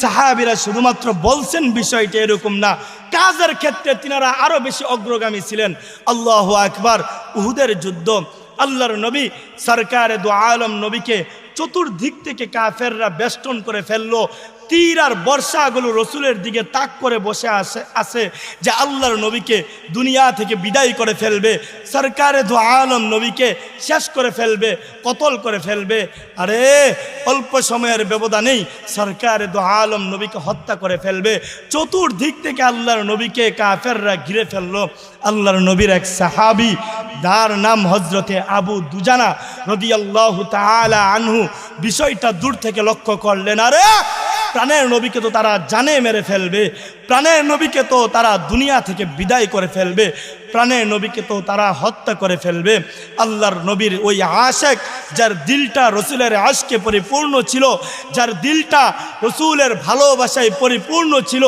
সাহাবীরা শুধুমাত্র বলছেন বিষয়টা এরকম না, কাজের ক্ষেত্রে তিনারা আরো বেশি অগ্রগামী ছিলেন। আল্লাহু আকবার। উহুদের যুদ্ধ, আল্লাহর নবী সরকারে দু আলম নবীকে চতুর্দিক থেকে কাফেররা বেষ্টন করে ফেললো। তীর আর বর্ষাগুলো রসুলের দিকে তাক করে বসে আসে যে আল্লাহর নবীকে দুনিয়া থেকে বিদায় করে ফেলবে, সরকারে দু আলম নবীকে শেষ করে ফেলবে, কতল করে ফেলবে। আরে অল্প সময়ের ব্যবধানেই সরকারে দু আলম নবীকে হত্যা করে ফেলবে। চতুর্দিক থেকে আল্লাহর নবীকে কাফেররা ঘিরে ফেললো। আল্লাহর নবীর এক সাহাবী, যার নাম হজরতে আবু দুজানা রাদিয়াল্লাহু তাআলা আনহু, বিষয়টা দূর থেকে লক্ষ্য করলেন। আরে প্রাণের নবীকে তো তারা জানে মেরে ফেলবে, প্রাণের নবীকে তো তারা দুনিয়া থেকে বিদায় করে ফেলবে, প্রাণের নবীকে তো তারা হত্যা করে ফেলবে। আল্লাহর নবীর ওই আশেক, যার দিলটা রসুলের আশকে পরিপূর্ণ ছিল, যার দিলটা রসুলের ভালোবাসায় পরিপূর্ণ ছিল,